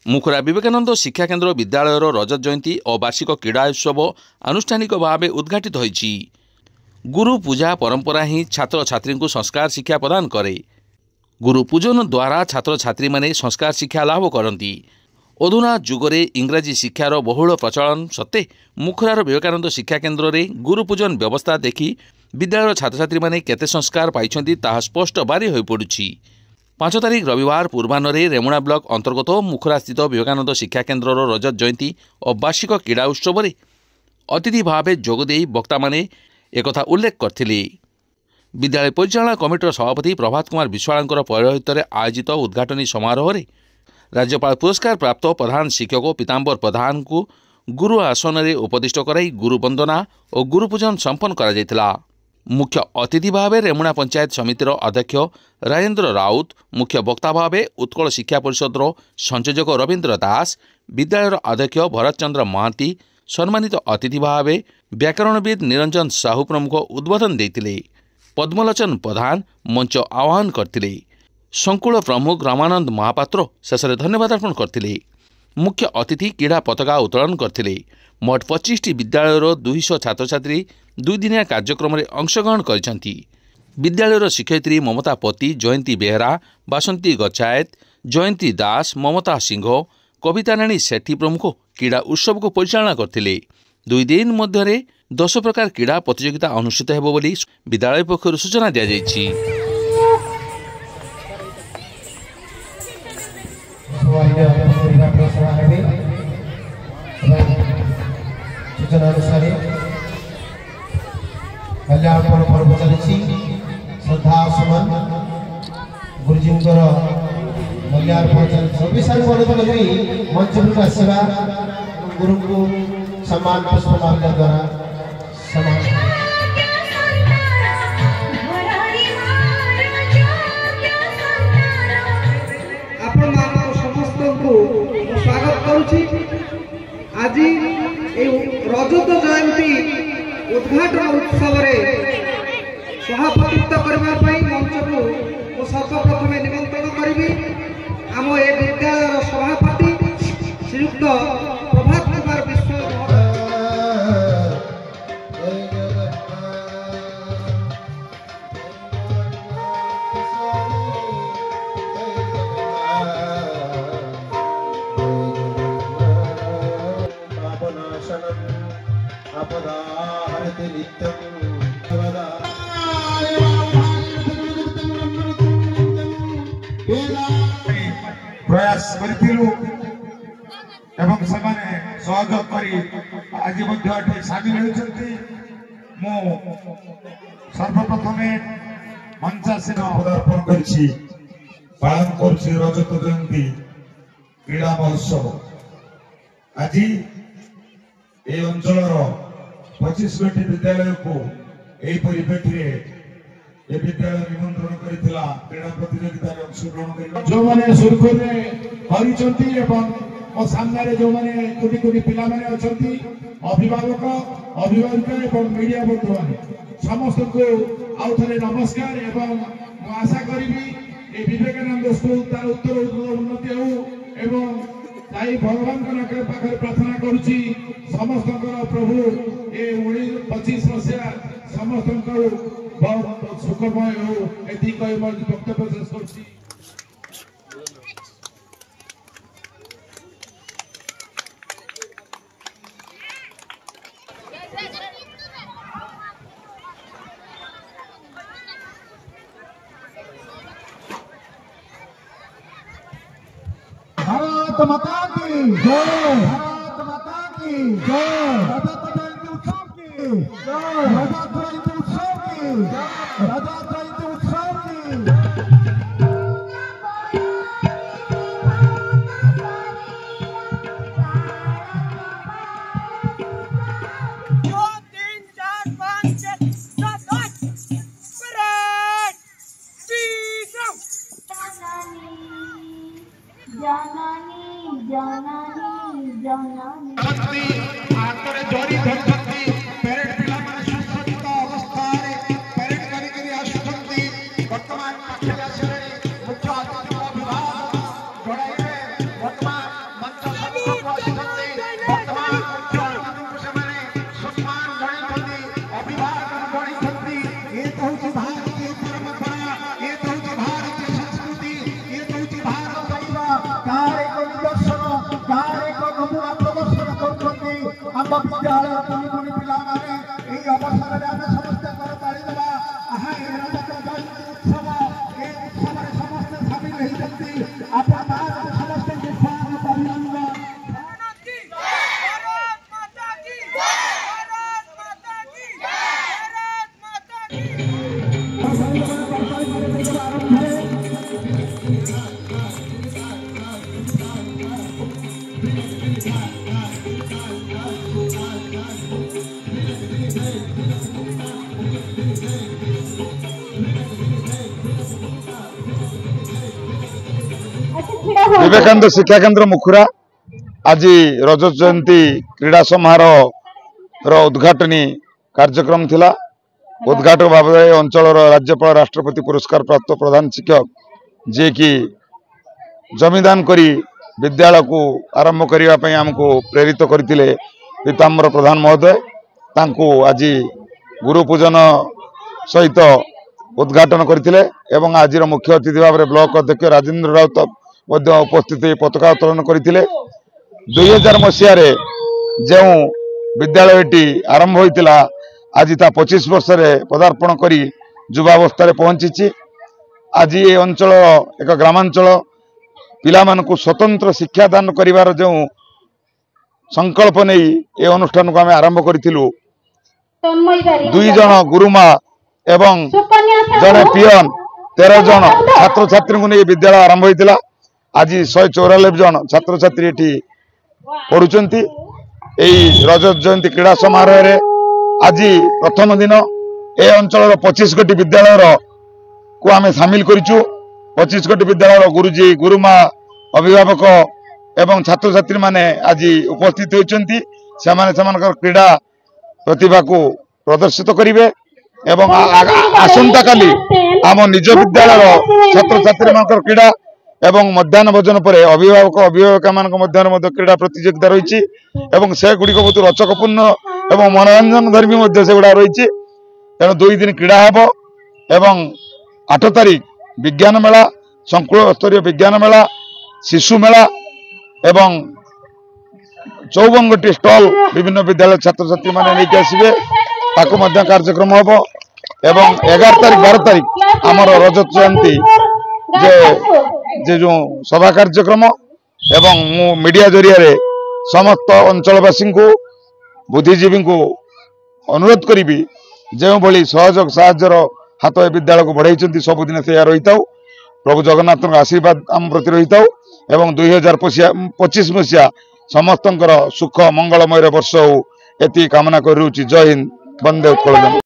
मुखुरा विवेकानंद शिक्षा केन्द्र विद्यालय रजत जयंती और वार्षिक क्रीड़ा उत्सव आनुष्ठानिक भाव उद्घाटित होईछि। गुरु पूजा परंपरा ही छात्र छात्री को संस्कार शिक्षा प्रदान करे। गुरु पूजन द्वारा छात्र छात्री माने संस्कार शिक्षा लाभ करती। अधुना जुगरे इंग्राजी शिक्षार बहुल प्रचलन सत्ते मुखुरार विवेकानंद शिक्षा केन्द्र में गुरु पूजन व्यवस्था देखि विद्यालय छात्र छात्री माने केते संस्कार पाइछन्ति ताहा स्पष्ट बारी होई पड़ुछि। 5 तारिख रविवार पूर्वाह्न रेमुणा ब्लॉक अंतर्गत मुखुरा स्थित विवेकानंद शिक्षा केन्द्र रजत जयंती और वार्षिक क्रीड़ा उत्सव में अतिथि भाव जोगदे वक्ता माने एकथा उल्लेख करथिले। विद्यालय परिचालना कमिटर सभापति प्रभात कुमार विश्वाल पौरोहित्य में आयोजित उद्घाटनी समारोह में राज्यपाल पुरस्कार प्राप्त प्रधान शिक्षक पीताम्बर प्रधान को गुरु आसन में उपदिष्ट कराई गुरु वंदना और गुरु पूजन संपन्न करा जायतिला। मुख्य अतिथि भाव रेमुणा पंचायत समितिर अध्यक्ष राजेन्द्र राउत, मुख्य वक्ता भाव उत्कल शिक्षा परिषद संयोजक रवीन्द्र दास, विद्यालय अध्यक्ष भरत चंद्र महांती, सम्मानित अतिथि भाव व्याकरणविद निरंजन साहू प्रमुख उद्बोधन देते। पद्मलोचन प्रधान मंच आह्वान करते। संकुल प्रमुख रामानंद महापात्र शेष धन्यवाद अर्पण करते। मुख्य अतिथि क्रीड़ा पताका उत्तोलन करते। मोट 25टी विद्यालय 200 छात्र छात्री 2 दिनिया कार्यक्रम में अंशग्रहण करछन्ति। विद्यालय शिक्षयित्री ममता पति, जयंती बेहरा, बासंती गच्छायत, जयंती दास, ममता सिंह, कविता राणी सेठी प्रमुख क्रीड़ा उत्सव को परिचालना करते। 2 दिन मध्य 10 प्रकार क्रीड़ा प्रतियोगिता अनुष्ठित हेबो बोली विद्यालय पक्षर सूचना दिया जायछि। सूचना अनुसार कल्याण पर्व चली श्रद्धा सुमन गुरुजी मल्यार्पण चली मंच आसवा गुरु को सम्मान पुष्पमाल्य द्वारा सम्मान स्वागत करुछि। आज रजत जयंती उद्घाटन उत्सव सभापतित्व करने मंच को सर्वप्रथम निमंत्रण करी आम ए विद्यालय सभापति श्रीयुक्त प्रभात कुमार विश्वाल प्रयास करिथिलु एवं समाने सहयोग करी आज मध्य सामिल होइछन्ति। मो सर्वप्रथमे मंचासीन पदार्पण करिछि पालन करछि रजत जयंती क्रीड़ा महोत्सव। आज ए अंचलर 25 विद्यालय को यही परिप्रेक्षी ए विद्यालय निमंत्रण करिथिला क्रीड़ा प्रतियोगिता रे अंशग्रहण करिला जो माने सुरखुरे करिसंती एवं ओ सामने जो माने कोटी कोटी पिला माने अछंती अभिभावक अभिभाविका एवं मीडिया बंधु माने समस्त को आउथरे नमस्कार एवं मु आशा करिबी ए विवेकानंद स्कूल तार उत्तर उन्नति हो एवं ताई भगवान के पाखरे प्रार्थना करूची समस्त प्रभु ए 25 मसिया समस्त बहुत सुखमय हो एति कहि म वक्तव्य शेष करछि। भारत माता की जय, भारत माता की जय, रजत जयंती उत्सव की जय, रजत जयंती उत्सव की जय, रजत जयंती उत्सव की समस्त विद्यालय कुनि कुनि पिला माने एई अवसर रे आमे समस्त कर पाळी देबा आहा ए रजत जयंती उत्सव ए उत्सव रे समस्त शामिल रही जंती आपन मान समस्त के स्वागत अभिनंदन विवेकानंद शिक्षा केन्द्र मुखुरा आज रजत जयंती क्रीड़ा समारोह उद्घाटनी कार्यक्रम थिला। उद्घाटक भाव अंचल राज्यपाल राष्ट्रपति पुरस्कार प्राप्त प्रधान शिक्षक जे कि जमीदान करी विद्यालय को आरंभ करने आमको प्रेरित करते पीताम्बर प्रधान महोदय तांको आज गुरु पूजन सहित उद्घाटन करते एवं आज मुख्य अतिथि भाव में ब्लॉक अध्यक्ष राजेंद्र राउत उपस्थित पताका उत्तोलन करते 2000 मसीह जो विद्यालयटी आरंभ होता आज ता 25 वर्ष पदार्पण करी युवावस्था पहुंची। आज ये अंचल एक ग्रामांचल पिला मानकु स्वतंत्र शिक्षादान करिवार जो संकल्प नहीं ए अनुष्ठान को आम आरंभ करूँ। 2 जन गुरुमा एवं जड़े पियन 13 जन छात्र छात्री को नहीं विद्यालय आरंभ होता। आज 194 जन छात्र छात्री एटी पढ़ुंट। रजत जयंती क्रीड़ा समारोह रे आज प्रथम दिन ए अंचल 25 गोटी विद्यालय को आम सामिल करूँ। 25 गोटी विद्यालय गुरुजी गुरुमा अभिभावक एवं छात्र छात्री माने आज उपस्थित होती। क्रीड़ा प्रतिभा को प्रदर्शित करेंगे एवं आसंता काली आम निज विद्यालय छात्र छात्री मान क्रीड़ा एवं मध्याह्न भोजन पर अभिभावक अभिभावक मान मध्य क्रीड़ा प्रतियोगिता रही से गुड़िक बहुत रचकपूर्ण एवं मनोरंजन धर्मी से गुड़ा रही। तेणु 2 दिन क्रीड़ा हे एवं 8 तारीख विज्ञान मेला संकुल स्तरीय विज्ञान मेला शिशु मेला एवं 54 गोटी स्टल विभिन्न विद्यालय छात्र छात्री माने लेके आसबे ताको मध्य कार्यक्रम हम एवं 11 तारीख 12 तारीख आमर रजत जयंती जे जो सभा कार्यक्रम एवं मु मीडिया जरिया रे समस्त अंचलवासी को बुद्धिजीवी को अनुरोध करी जो भली सहयोग साहाय्यर हाथ ए विद्यालय को बढ़ाई सबुदिन से रही था। प्रभु जगन्नाथ आशीर्वाद आम प्रति रही था एवं 2025 मसीहा समस्त सुख मंगलमय वर्ष हो एति कामना कर। जय हिंद, वंदे उत्कल।